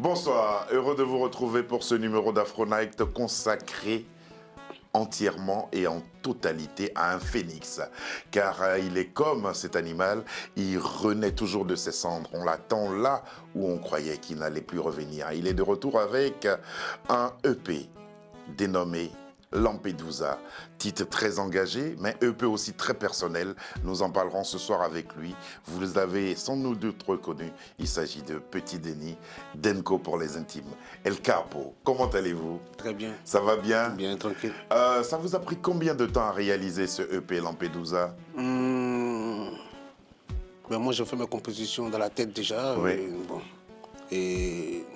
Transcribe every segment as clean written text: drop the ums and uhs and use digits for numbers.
Bonsoir, heureux de vous retrouver pour ce numéro d'Afro Night consacré entièrement et en totalité à un phénix, car il est comme cet animal, il renaît toujours de ses cendres. On l'attend là où on croyait qu'il n'allait plus revenir. Il est de retour avec un EP dénommé Lampedusa, titre très engagé, mais EP aussi très personnel. Nous en parlerons ce soir avec lui. Vous l'avez sans nous doute reconnu. Il s'agit de Petit Denis, Denko pour les intimes. El Capo, comment allez-vous? Très bien. Ça va bien? Bien, tranquille. Ça vous a pris combien de temps à réaliser ce EP Lampedusa? Ben moi, je fais mes compositions dans la tête déjà. Oui. Et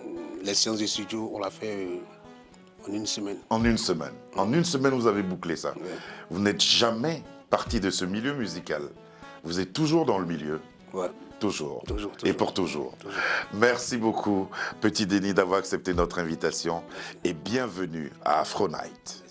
les séances de studio, on l'a fait en une semaine. En une semaine. En une semaine, vous avez bouclé ça. Ouais. Vous n'êtes jamais parti de ce milieu musical. Vous êtes toujours dans le milieu. Ouais. Toujours. Toujours. Et pour toujours. Merci beaucoup, Petit Denis, d'avoir accepté notre invitation. Et bienvenue à Afro Night.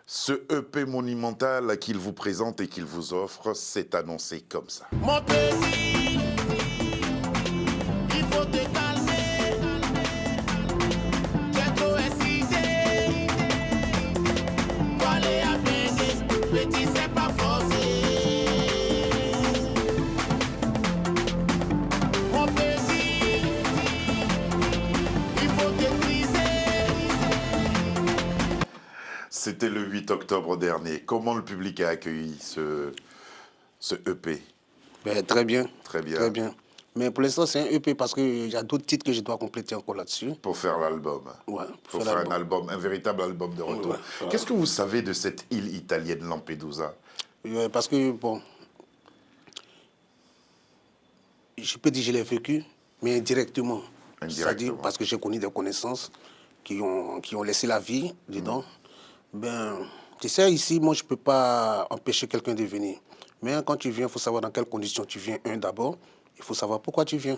Ce EP monumental qu'il vous présente et qu'il vous offre, c'est annoncé comme ça. Mon petit, il faut te calmer. Tu es trop excité. Pour aller à Bénin, petit, c'est pas forcé. Mon petit, il faut te briser. C'était le 8 octobre dernier. Comment le public a accueilli ce EP? Ben, très bien. Très bien. Très bien. Mais pour l'instant, c'est un EP parce qu'il y a d'autres titres que je dois compléter encore là-dessus. Pour faire l'album. Ouais, Pour faire un album, un véritable album de retour. Ouais, voilà. Qu'est-ce que vous savez de cette île italienne Lampedusa? Parce que, bon, je peux dire que je l'ai vécu, mais indirectement. C'est-à-dire parce que j'ai connu des connaissances qui ont laissé la vie dedans. Ben, tu sais, ici, moi, je ne peux pas empêcher quelqu'un de venir. Mais quand tu viens, il faut savoir dans quelles conditions tu viens. D'abord, il faut savoir pourquoi tu viens.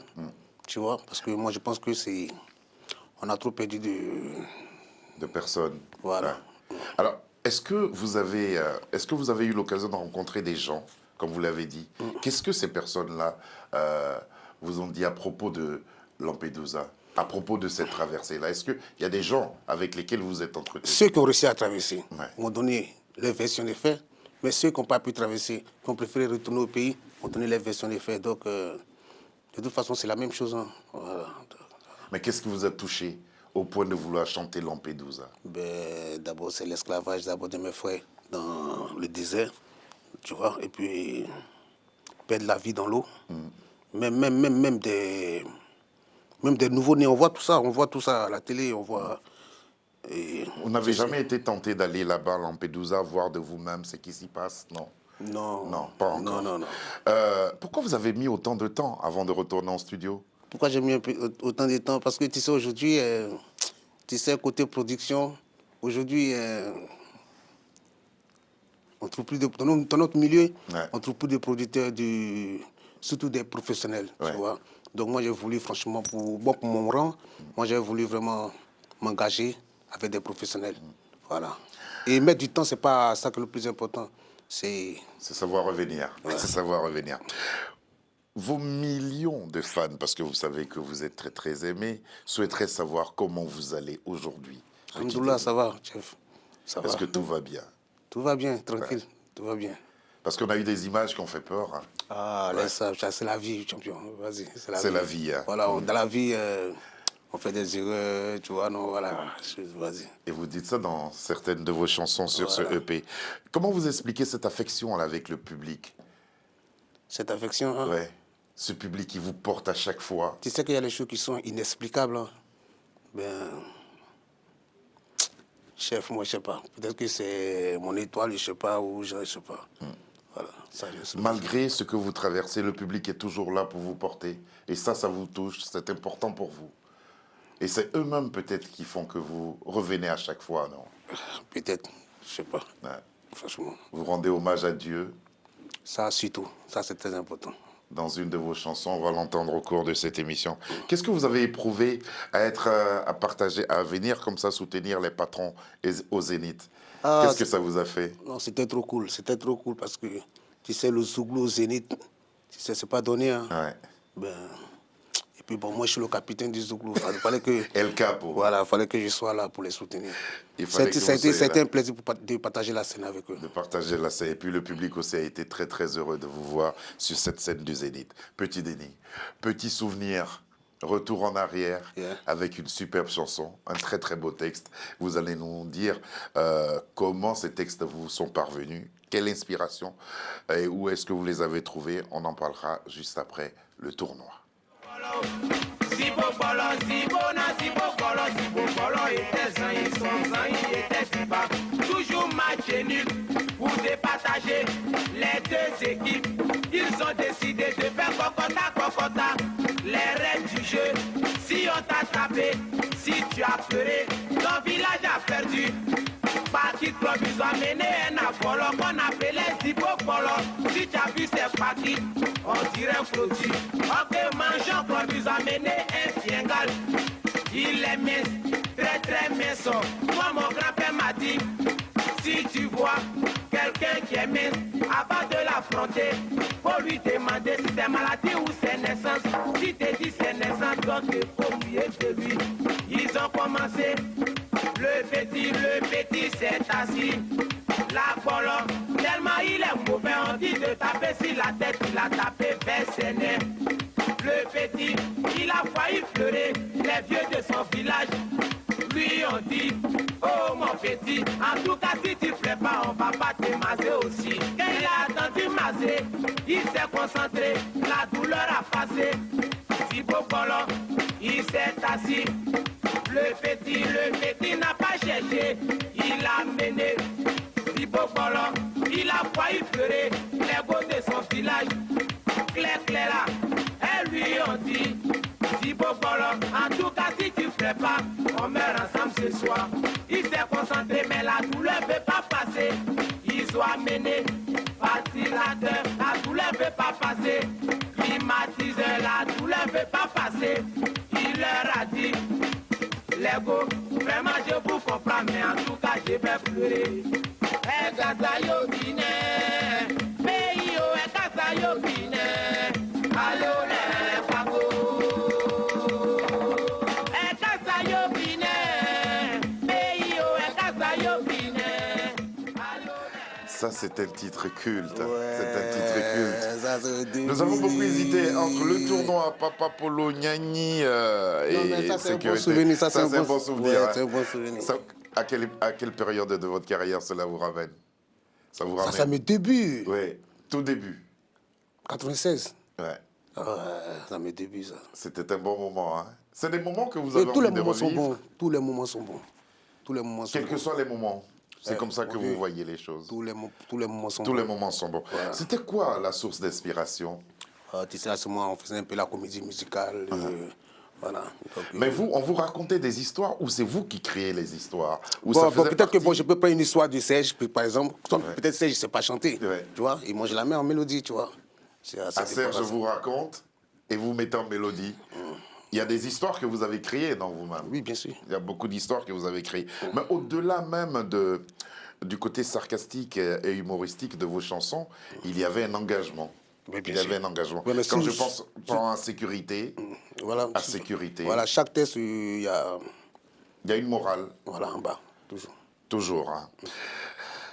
Tu vois, parce que moi, je pense que c'est... On a trop perdu De personnes. Voilà. Ouais. Alors, est-ce que vous avez eu l'occasion de rencontrer des gens, comme vous l'avez dit? Qu'est-ce que ces personnes-là vous ont dit à propos de Lampedusa, à propos de cette traversée-là? Est-ce qu'il y a des gens avec lesquels vous êtes entretenus? Ceux qui ont réussi à traverser Ouais. m'ont donné leur version des faits, mais ceux qui n'ont pas pu traverser, qui ont préféré retourner au pays, m'ont donné leur version des faits. Donc, de toute façon, c'est la même chose. Hein. Voilà. Mais qu'est-ce qui vous a touché au point de vouloir chanter Lampedusa? Ben, d'abord, c'est l'esclavage d'abord de mes frères dans le désert, tu vois, et puis perdre la vie dans l'eau. Même des nouveaux-nés, on voit tout ça à la télé, on voit... et Vous n'avez jamais été tenté d'aller là-bas à Lampedusa, voir de vous-même ce qui s'y passe? Non. Non. Non, pas encore. Non. Pourquoi vous avez mis autant de temps avant de retourner en studio? Pourquoi j'ai mis autant de temps? Parce que tu sais, aujourd'hui, tu sais, côté production, aujourd'hui, on trouve plus de... Dans notre milieu, Ouais. on trouve plus de producteurs, surtout des professionnels, Ouais. tu vois. Donc moi, j'ai voulu, franchement, pour mon rang, moi, j'ai voulu vraiment m'engager avec des professionnels. Voilà. Et mettre du temps, c'est pas ça que le plus important. C'est savoir revenir. Ouais. C'est savoir revenir. Vos millions de fans, parce que vous savez que vous êtes très très aimés, souhaiteraient savoir comment vous allez aujourd'hui. Alhamdoulilah, ça va, chef. Ça va. Est-ce que tout va bien? Tout va bien, tranquille. Tout va bien. Parce qu'on a eu des images qui ont fait peur. Hein. Ah, là, ça, c'est la vie, champion. Vas-y, c'est la vie. C'est la vie. Hein. Voilà, dans la vie, on fait des erreurs, tu vois, non, voilà. Vas-y. Et vous dites ça dans certaines de vos chansons sur ce EP. Comment vous expliquez cette affection là, avec le public? Cette affection, hein? Ouais. Ce public qui vous porte à chaque fois. Tu sais qu'il y a des choses qui sont inexplicables. Hein? Ben, chef, moi, je sais pas. Peut-être que c'est mon étoile, je sais pas, ou je sais pas. Voilà, ça, je sais. Malgré ce que vous traversez, le public est toujours là pour vous porter. Et ça vous touche, c'est important pour vous. Et c'est eux-mêmes peut-être qui font que vous revenez à chaque fois, non? Peut-être, je sais pas. Ouais. Franchement. Vous rendez hommage à Dieu. Ça, surtout. Ça, c'est très important. dans une de vos chansons. On va l'entendre au cours de cette émission. Qu'est-ce que vous avez éprouvé à être, à partager, à venir comme ça soutenir les patrons au Zénith? Qu'est-ce que ça vous a fait? Non, c'était trop cool. C'était trop cool parce que, tu sais, le Zouglou au Zénith, tu sais, c'est pas donné. Hein. Ouais. Ben, et puis bon, moi, je suis le capitaine du Zouglou. Il fallait que... El Capo. Voilà, il fallait que je sois là pour les soutenir. C'était un plaisir de partager la scène avec eux. De partager la scène. Et puis le public aussi a été très très heureux de vous voir sur cette scène du Zénith. Petit Denis, petit souvenir, retour en arrière avec une superbe chanson, un très très beau texte. Vous allez nous dire comment ces textes vous sont parvenus, quelle inspiration et où est-ce que vous les avez trouvés. On en parlera juste après le tournoi. Toujours match nul pour départager les deux équipes. Ils ont décidé de faire cocota. Les règles du jeu, si on t'a tapé, si tu as pleuré, ton village a perdu. Parti club, ils ont amené un Apollo qu'on appelait Zipopolo. Si tu as vu ces parties, on dirait flottu. Ok, mangeons club, ils ont amené un fiengal. Il est mince, très très mince. Moi, mon grand-père m'a dit, si tu vois quelqu'un qui est mince, avant de l'affronter, faut lui demander si c'est maladie ou c'est naissance. Si tu dis c'est naissance, donc il faut oublier de lui. Ils ont commencé, le petit s'est assis. La colonne, tellement il est mauvais, on dit de taper sur la tête, il a tapé vers ses nerfs. Le petit, il a failli pleurer, les vieux de son village lui ont dit, oh mon petit, en tout cas si tu plais pas, on va pas te maser aussi. Quand il a attendu maser, il s'est concentré, la douleur a passé. Si Bokolo, il s'est assis. Le petit n'a pas cherché, il a mené. Si Bokolo, il a failli pleurer, les beaux de son village. Cléra, elles lui ont dit, si Bokolo, en tout cas si tu plais pas, on meurt ensemble ce soir. Il s'est concentré, mais la douleur ne veut pas passer. Ils ont amené ventilateur, la douleur ne veut pas passer. Climatiseur, la douleur ne veut pas passer. Il leur a dit, les gars, vraiment je vous comprends, mais en tout cas je vais pleurer. Eh, Gazayo Guinée, pays où est Gazayo Guinée, allô les fagots. Ça, c'est un titre culte. Ouais, C'est un titre culte. ça, c'est Nous avons beaucoup hésité entre le tournoi Papa Polo Gnagni et ça, c'est un bon sécurité. souvenir. Ça, c'est un bon souvenir. Ouais, c'est un bon souvenir. Ça, à quelle période de votre carrière cela vous ramène? Ça vous ramène? Ça, c'est mes débuts. Oui, tout début. 96. Ouais. Ouais, ça mes débuts, ça. C'était un bon moment. Hein. C'est des moments que vous Et avez tous les envie de moments sont revivre. bons. Tous les moments sont bons. Tous les moments sont Quels bons. que soient les moments. C'est comme ça que oui. vous voyez les choses. Tous les moments sont Tous bons. les moments sont bons. Voilà. C'était quoi la source d'inspiration? Tu sais, à ce moment, on faisait un peu la comédie musicale. Voilà. Donc, Mais vous, on vous racontait des histoires ou c'est vous qui créez les histoires? Ou bon, ça faisait peut-être que partie- je peux prendre une histoire de Serge, par exemple. Peut-être Serge ne sait pas chanter. Ouais. Tu vois, et moi, je la mets en mélodie, tu vois. À Serge, je vous raconte et vous mettez en mélodie. Il y a des histoires que vous avez créées dans vous-même. Oui, bien sûr. Il y a beaucoup d'histoires que vous avez créées. Mais au-delà même du côté sarcastique et humoristique de vos chansons, il y avait un engagement. Oui, bien Il y sûr. avait un engagement. Oui, mais Quand si- je pense à sécurité, Voilà. à sécurité, Voilà, chaque texte, il y a... il y a une morale, Voilà, en bas, toujours. toujours. Hein.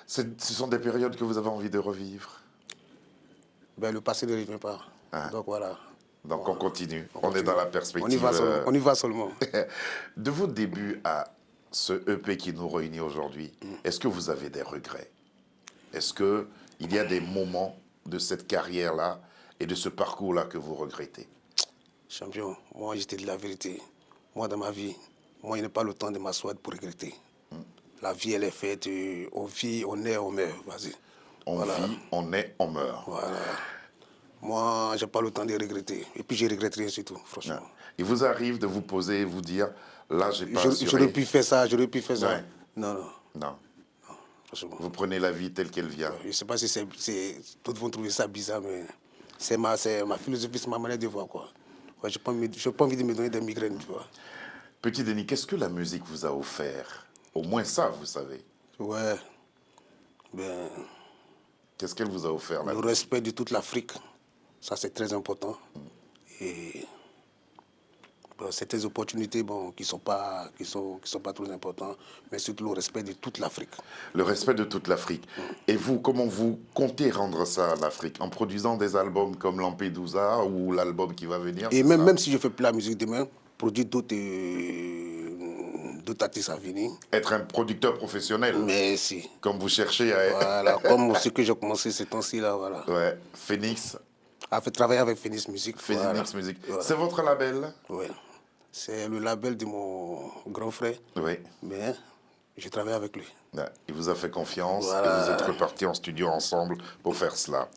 Ce sont des périodes que vous avez envie de revivre. Ben, le passé ne revient pas. Ah. Donc, voilà. Donc on continue. On est continue. dans la perspective. On y va seulement. De vos débuts à ce EP qui nous réunit aujourd'hui, est-ce que vous avez des regrets? Est-ce qu'il y a des moments de cette carrière-là et de ce parcours-là que vous regrettez? Champion, moi, j'étais de la vérité. Moi, dans ma vie, moi, il n'est pas le temps de m'asseoir pour regretter. La vie, elle est faite, on vit, on est, on meurt. Vas-y. On vit, on est, on meurt. Voilà. Moi, je n'ai pas le temps de regretter. Et puis, je regrette rien surtout, franchement. Il vous arrive de vous poser et vous dire, là, j'ai pas assuré. J'aurais pu faire ça, j'aurais pu faire ça. Ouais. Non, Non. franchement. Vous prenez la vie telle qu'elle vient. Je ne sais pas si d'autres vont trouver ça bizarre, mais c'est ma philosophie, c'est ma manière de voir, quoi. Ouais, je n'ai pas envie de me donner des migraines, tu vois. Petit Denis, qu'est-ce que la musique vous a offert? Au moins ça, vous savez. Ouais. Ben, qu'est-ce qu'elle vous a offert, là? Le respect de toute l'Afrique. Ça, c'est très important. Et bon, certaines opportunités qui ne sont pas trop importantes, mais surtout le respect de toute l'Afrique. Le respect de toute l'Afrique. Et vous, comment vous comptez rendre ça à l'Afrique? En produisant des albums comme Lampedusa ou l'album qui va venir? Et même si je ne fais plus la musique demain, produire d'autres artistes à venir. Être un producteur professionnel? Mais si. Comme vous cherchez à... Voilà, comme ce que j'ai commencé ces temps-ci, là, voilà. Ouais, Phoenix. A fait travailler avec Phoenix Music. Phoenix voilà. Music. Voilà. C'est votre label? Oui. C'est le label de mon grand frère. Oui. Mais je travaille avec lui. Ouais. Il vous a fait confiance voilà. et vous êtes repartis en studio ensemble pour faire cela.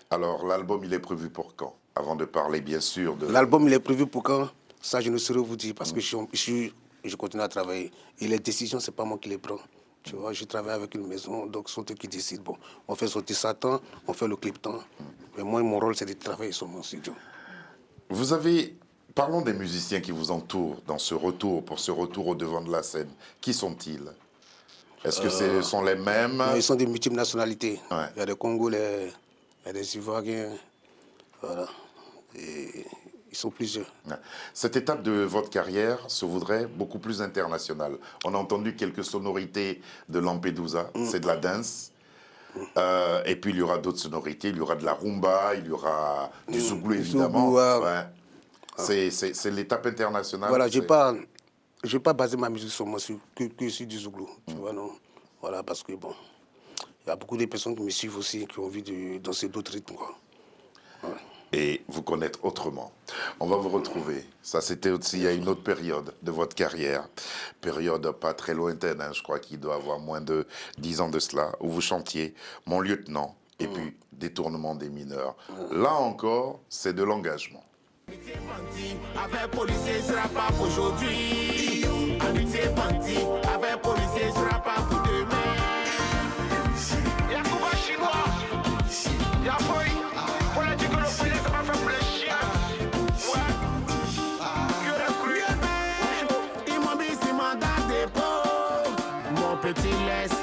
Alors, l'album, il est prévu pour quand? Avant de parler, bien sûr, de... L'album, il est prévu pour quand? Ça, je ne saurais vous dire parce que je continue à travailler. Et les décisions, ce n'est pas moi qui les prends. Tu vois, je travaille avec une maison, donc c'est eux qui décident. Bon, on fait sortir ça tant, on fait le clip tant. Mais moi, mon rôle, c'est de travailler sur mon studio. Vous avez... Parlons des musiciens qui vous entourent dans ce retour, pour ce retour au devant de la scène. Qui sont-ils? Est-ce que ce sont les mêmes? Ils sont des multiples nationalités. Ouais. Il y a des Congolais, il y a des Ivoiriens. Voilà. Et ils sont plusieurs. Ouais. Cette étape de votre carrière se voudrait beaucoup plus internationale. On a entendu quelques sonorités de Lampedusa, c'est de la dance. Et puis il y aura d'autres sonorités, il y aura de la rumba, il y aura du zouglou évidemment. Ouais. C'est l'étape internationale. Voilà, je vais pas baser ma musique sur moi que sur du zouglou, tu vois, non. Voilà, parce que bon, il y a beaucoup de personnes qui me suivent aussi, qui ont envie de danser d'autres rythmes, quoi. Ouais. Et vous connaître autrement. On va vous retrouver. Ça, c'était aussi il y a une autre période de votre carrière. Période pas très lointaine, hein, je crois qu'il doit avoir moins de 10 ans de cela, où vous chantiez Mon lieutenant et puis Détournement des mineurs. Là encore, c'est de l'engagement. Avec policier, ce sera pas pour aujourd'hui. Amitié bandit, avec policier, ce sera pas pour demain. Y'a Cuba chinois, y'a Boy. On a dit que le poulet, ça va faire pour les chiens. Ouais. Que le cru. Ils m'ont mis sur mandat dépôt. Mon petit laisse,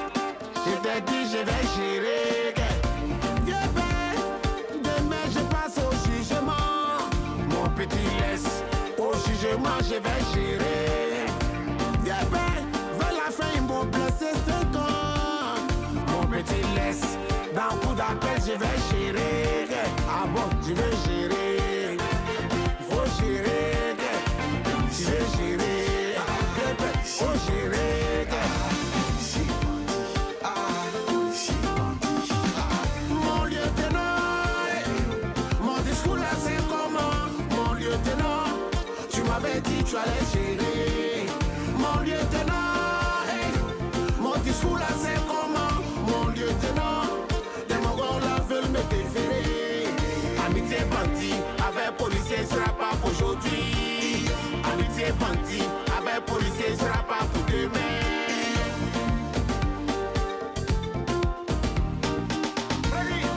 je t'ai dit, je vais gérer. Demain, je passe au jugement. Petit laisse, au jugement je vais gérer. Yeah, ben, vers la fin ils m'ont blessé 5 ans. Mon petit laisse, dans coup d'appel je vais gérer. Ah bon, je vais gérer. Faut gérer. Je vais gérer. Faut gérer. Mon lieutenant, mon discours là c'est comment? Tu m'avais dit tu allais gérer. Mon lieutenant, hey. Mon discours là c'est comment? Mon lieutenant, des Mongols là veulent me déférer. Amitié bandit, avec policier ce sera pas pour aujourd'hui. Amitié bandit, avec policier ce sera pas pour demain.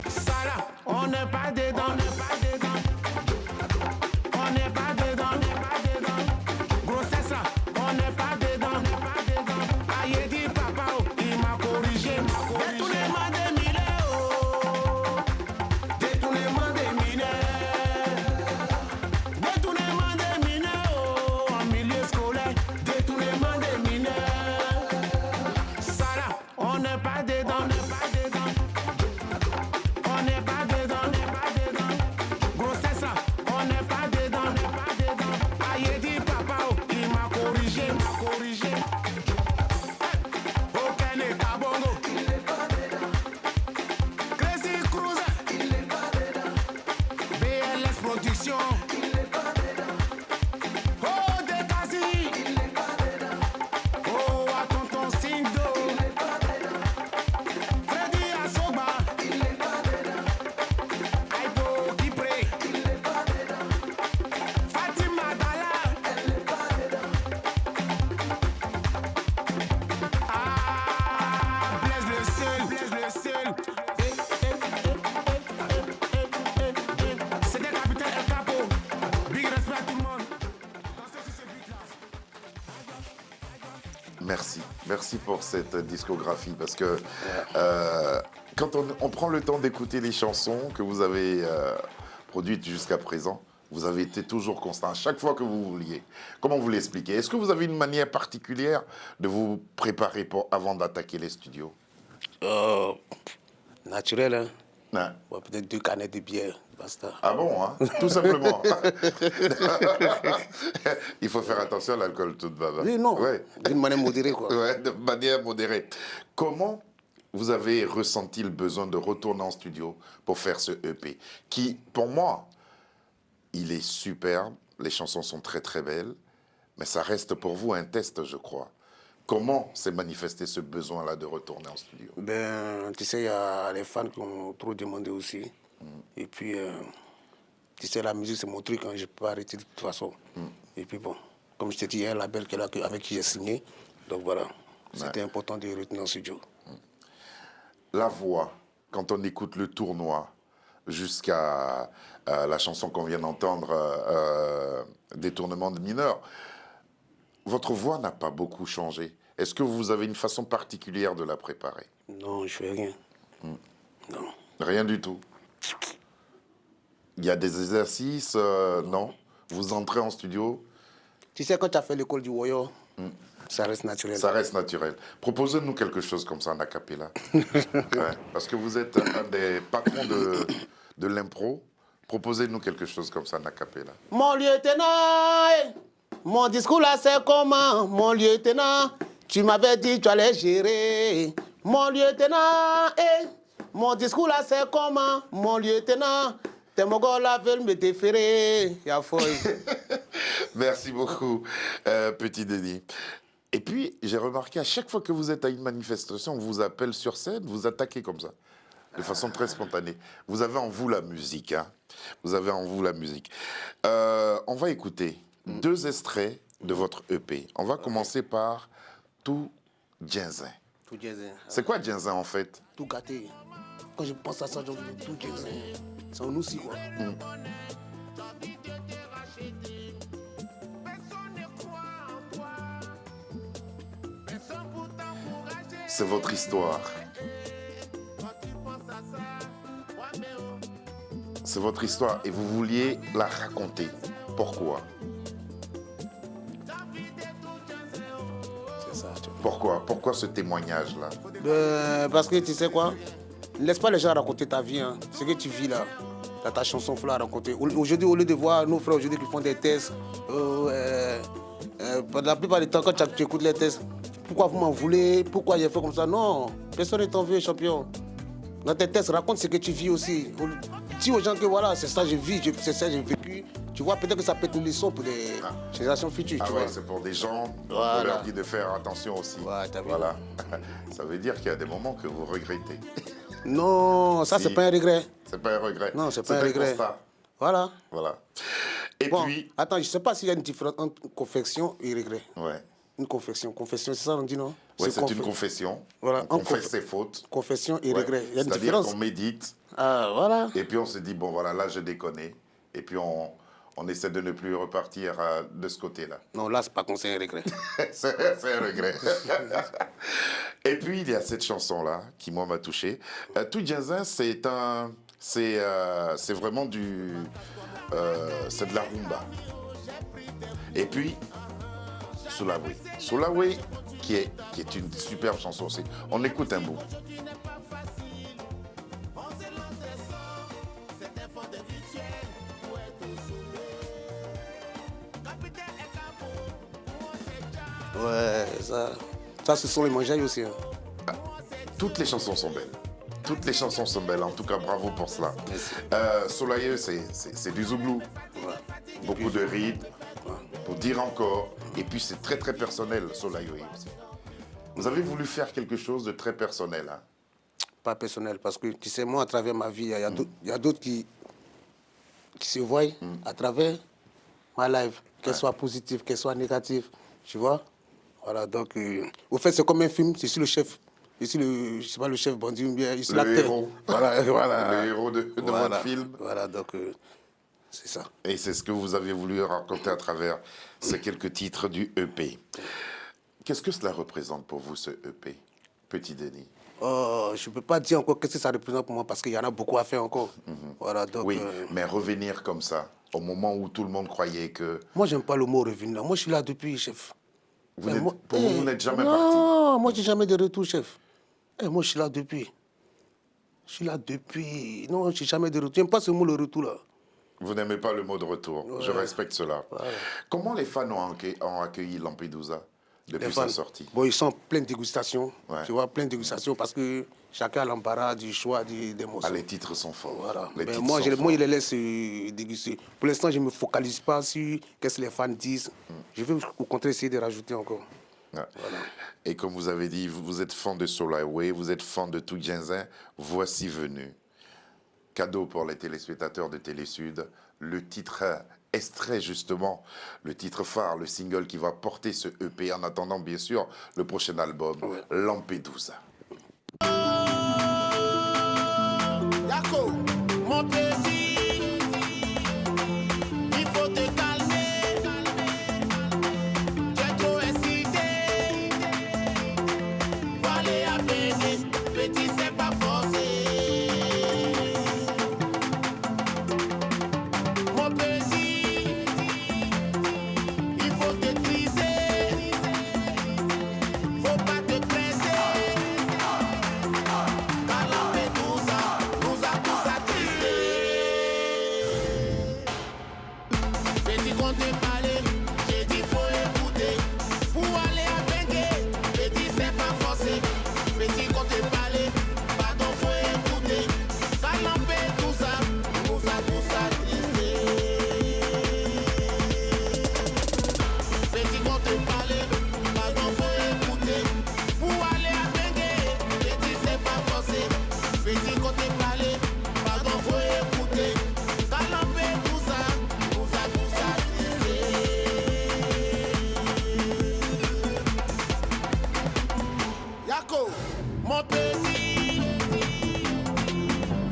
Sarah, on n'est pas dedans, on n'est pas dedans. On n'est pas dedans, grossesse là, on n'est pas dedans, Aïe dit papa, oh, il m'a corrigé, détournement des mineurs, oh, détournement des mineurs, oh, en milieu scolaire, détournement des mineurs. Sarah, on n'est pas dedans, on n'est pas dedans, grossesse là, on n'est pas dedans. Aïe dit papa, oh, il m'a corrigé. Aucun état bongo. Crazy Cruiser. BLS Production. Oh, Dekasi. Oh, à tonton Sindo. Freddy Merci. Merci pour cette discographie parce que quand on prend le temps d'écouter les chansons que vous avez produites jusqu'à présent, vous avez été toujours constant à chaque fois que vous vouliez. Comment vous l'expliquez? Est-ce que vous avez une manière particulière de vous préparer avant d'attaquer les studios? Naturel, hein? Ouais. Ouais, peut-être 2 canettes de bière, basta. Ah bon, hein? Tout simplement. Il faut faire attention à l'alcool tout de même. Oui, non, Ouais. d'une manière modérée, quoi. Ouais, de manière modérée. Comment vous avez ressenti le besoin de retourner en studio pour faire ce EP qui, pour moi, il est superbe, les chansons sont très très belles, mais ça reste pour vous un test, je crois. Comment s'est manifesté ce besoin-là de retourner en studio? Ben, tu sais, il y a les fans qui ont trop demandé aussi. Et puis, tu sais, la musique, c'est mon truc, hein, je ne peux pas arrêter de toute façon. Et puis bon, comme je t'ai dit, il y a un label avec qui j'ai signé. Donc voilà, c'était important de retenir en studio. La voix, quand on écoute le tournoi, jusqu'à la chanson qu'on vient d'entendre, Détournement de mineurs, votre voix n'a pas beaucoup changé. Est-ce que vous avez une façon particulière de la préparer? Non, je fais rien. Non. Rien du tout. Il y a des exercices, non? Vous entrez en studio? Tu sais, quand tu as fait l'école du Warrior, ça reste naturel. Ça reste naturel. Proposez-nous quelque chose comme ça en a cappella. Ouais, parce que vous êtes un des patrons de l'impro. Proposez-nous quelque chose comme ça en a cappella. Mon lieutenant, mon discours là c'est comment? Mon lieutenant, tu m'avais dit que tu allais gérer. Mon lieutenant, mon discours là c'est comment? Mon lieutenant, tes mogols là veulent me déférer. Y'a fouille. Merci beaucoup, petit Denis. Et puis, j'ai remarqué, à chaque fois que vous êtes à une manifestation, on vous appelle sur scène, vous attaquez comme ça, de façon très spontanée. Vous avez en vous la musique, hein. Vous avez en vous la musique. On va écouter 2 extraits de votre EP. On va commencer par Tout Djinzin. Tout jazzy. C'est quoi Djinzin, en fait? Tout gâté. Quand je pense à ça, je dis tout jazzy. C'est en aussi, quoi. C'est votre histoire. C'est votre histoire et vous vouliez la raconter. Pourquoi? C'est ça, tu vois. Pourquoi ce témoignage-là? Parce que tu sais quoi? Laisse pas les gens raconter ta vie. Hein. Ce que tu vis là, dans ta chanson, il faut la raconter. Aujourd'hui, au lieu de voir nos frères aujourd'hui qui font des tests, la plupart du temps, quand tu écoutes les tests, pourquoi vous m'en voulez? Pourquoi j'ai fait comme ça? Non, personne n'est t'en veut, champion. Dans tes tests, raconte ce que tu vis aussi. Dis aux gens que voilà, c'est ça que je vis, c'est ça que j'ai vécu. Tu vois, peut-être que ça peut être une leçon pour des générations futures. Ah tu ouais, vois. c'est pour des gens, Voilà. on leur dit de faire attention aussi. Ouais, t'as vu. Voilà. Ça veut dire qu'il y a des moments que vous regrettez. Non, ça, Si. c'est pas un regret. C'est pas un regret. Non, c'est pas un regret. constat. Voilà. Voilà. Et Bon, puis, attends, je sais pas s'il y a une différence entre confession et regret. ouais. Une confession. Confession, c'est ça on dit, non? Ouais, c'est une confession. Voilà, On confesse ses fautes. Confession et Ouais. regret. Il y a une C'est-à-dire différence. qu'on médite Ah, voilà. et puis on se dit, bon voilà, là je déconne. Et puis on essaie de ne plus repartir de ce côté-là. Non, là, c'est pas conseil et regret. C'est un regret. Et puis il y a cette chanson-là qui, moi, m'a touché. Tout Djinzin, c'est vraiment c'est de la rumba. Et puis, Soulawe. Soulawe, qui est une superbe chanson aussi. On écoute un bout. Ouais, ça ce sont les mangeailles aussi. Hein. Toutes les chansons sont belles. Toutes les chansons sont belles. En tout cas, bravo pour cela. Soulaye, c'est du zouglou. Ouais. Beaucoup de rythme, pour dire encore. Et puis, c'est très, très personnel, Soulaye aussi. Vous avez voulu faire quelque chose de très personnel. Hein? Pas personnel, parce que tu sais, moi, à travers ma vie, il y a d'autres qui se voient à travers ma life, qu'elle soit positive, qu'elle soit négative, tu vois. Voilà, donc, au fait, c'est comme un film, c'est sur le chef. Ici, je sais pas, le chef bandit, bien, ici, Le l'acteur. héros. Voilà, voilà. Le héros de Voilà. votre film. Voilà, donc, c'est ça. Et c'est ce que vous avez voulu raconter à travers ces quelques titres du EP. Qu'est-ce que cela représente pour vous, ce EP, Petit Denis? Je ne peux pas dire encore qu'est-ce que ça représente pour moi parce qu'il y en a beaucoup à faire encore. Voilà, donc, Oui, mais revenir comme ça, au moment où tout le monde croyait que... Moi, j'aime pas le mot revenir. Moi, je suis là depuis, chef. Pour vous, vous n'êtes jamais parti. Non, moi, je n'ai jamais de retour, chef. Moi, je suis là depuis. Je suis là depuis. Non, je n'ai jamais de retour. J'aime pas ce mot, le retour, là. Vous n'aimez pas le mot de retour. Ouais. Je respecte cela. Ouais. Comment les fans ont accueilli Lampedusa depuis sa sortie? Bon, ils sont plein de dégustations. Ouais. Tu vois, plein de dégustations parce que chacun a l'embarras du choix des morceaux. Ah, les titres sont forts. Voilà. Les titres Moi, sont je forts. les laisse déguster. Pour l'instant, je ne me focalise pas sur qu'est-ce que les fans disent. Je vais au contraire essayer de rajouter encore. Ouais. Voilà. Et comme vous avez dit, vous êtes fan de Soul Highway, vous êtes fan de Tout Genzin, voici venu. Cadeau pour les téléspectateurs de Télésud, le titre extrait justement, le titre phare, le single qui va porter ce EP en attendant bien sûr le prochain album, Lampedusa. Yako, mon petit, il faut te calmer. Tu es trop excité. Pour aller à Bénin, petit, c'est pas forcé. Mon petit, il faut te triser. Faut pas te presser. Petit qu'on te parler, j'ai dit faut écouter. Pour aller à Bengue, petit c'est pas forcé. Petit qu'on te parler, pardon faut écouter. Calamper tout ça tristé. Petit qu'on te parler, pardon faut écouter. Pour aller à Bengue, petit c'est pas forcé. Petit qu'on te parler, pardon faut écouter. Calamper tout ça tristé. Yako, mon petit,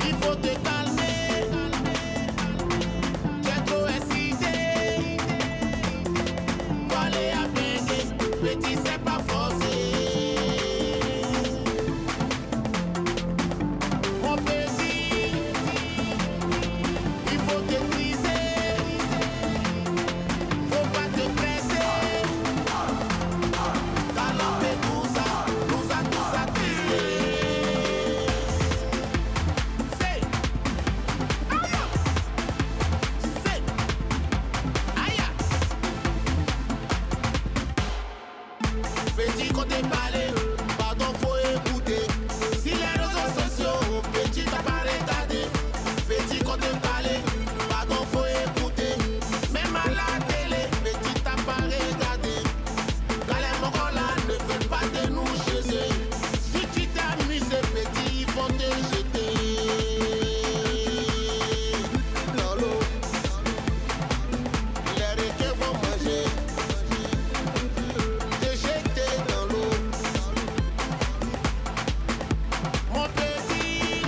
il faut te calmer. Tu es trop excité. Pour aller à Bengue, petit c'est pas forcé. Mon petit, il faut te briser. Faut pas te presser. Calamper tout ça tristé. C'est aïe, c'est aïe. Petit côté parler, pardon faut écouter. Si les réseaux sociaux, petit t'as pas regardé. Petit côté parler, pardon faut écouter. Même à la télé, petit t'as pas regardé. Quand les Mongols ne veulent pas de nous chez eux. Si tu t'amuses, petit, ils vont te jeter dans l'eau. Les requins vont manger, te jeter dans l'eau. Mon petit,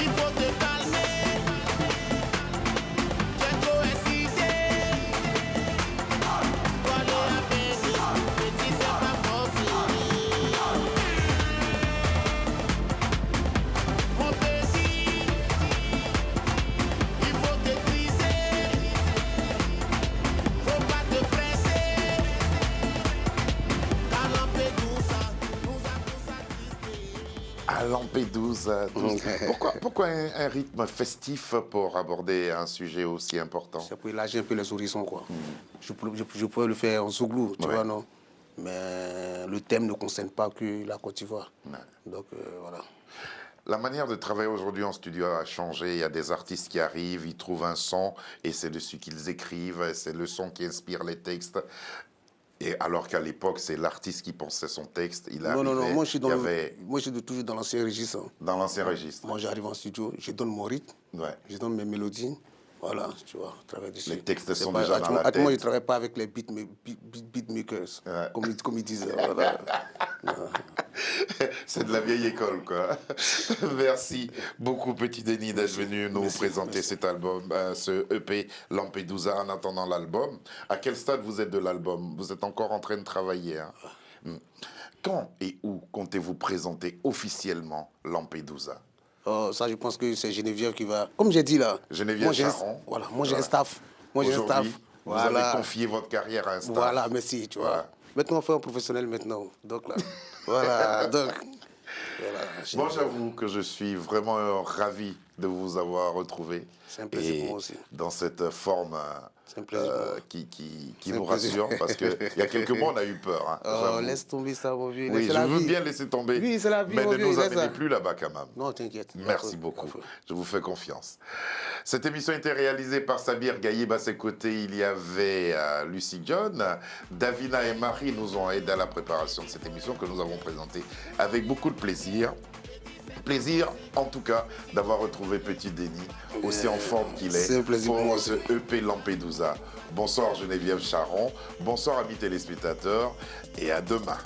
il faut te calmer. Tu es trop excité. Pour aller à Bénin, petit, c'est pas forcé. Mon petit, il faut te briser. Faut pas te presser. Calamper tout ça tristé. À Lampedusa. Pourquoi un rythme festif pour aborder un sujet aussi important? C'est pour élargir un peu les horizons, quoi. Je pourrais le faire en zouglou, tu Ouais. vois, non? Mais le thème ne concerne pas que la Côte d'Ivoire. Ouais. Donc, voilà. La manière de travailler aujourd'hui en studio a changé. Il y a des artistes qui arrivent, ils trouvent un son et c'est dessus qu'ils écrivent. et C'est le son qui inspire les textes. Et alors qu'à l'époque, c'est l'artiste qui pensait son texte. Il Non, arrivait, moi je suis, il y avait moi, je suis toujours dans l'ancien registre. Hein. dans l'ancien registre. Moi, j'arrive en studio, je donne mon rythme, Ouais. je donne mes mélodies. Voilà, tu vois, à travers dessus. Les textes C'est sont pas- déjà dans la Moi, je ne tête. travaille pas avec les beatmakers, Ouais. comme ils disent. Voilà. C'est de la vieille école, quoi. Merci beaucoup, Petit Denis, d'être venu nous présenter cet album, ce EP Lampedusa, en attendant l'album. À quel stade vous êtes de l'album? Vous êtes encore en train de travailler, hein? Quand et où comptez-vous présenter officiellement Lampedusa? Ça, je pense que c'est Geneviève qui va... Comme j'ai dit là... Geneviève Charron. Voilà, moi j'ai un staff. Moi j'ai un staff. Vous avez confié votre carrière à un staff. Voilà, merci, tu vois. Maintenant, on fait un professionnel maintenant. Donc là, voilà, donc... Voilà, bon, j'avoue que je suis vraiment ravi de vous avoir retrouvé. C'est un plaisir pour moi aussi. Dans cette forme qui nous rassure, parce qu'il y a quelques mois, on a eu peur. Hein, laisse tomber ça, mon vieux. Oui, je veux bien laisser tomber. Oui, c'est la vie, mais mon ne vieux, nous amenez plus là-bas quand même. Non, t'inquiète. Merci beaucoup. Je vous fais confiance. Cette émission a été réalisée par Sabir Gaïb. À ses côtés, il y avait Lucie John. Davina et Marie nous ont aidé à la préparation de cette émission que nous avons présentée avec beaucoup de plaisir. Plaisir, en tout cas, d'avoir retrouvé Petit Denis, aussi en forme qu'il est, c'est un plaisir pour moi ce EP Lampedusa. Bonsoir Geneviève Charron, bonsoir amis téléspectateurs, et à demain.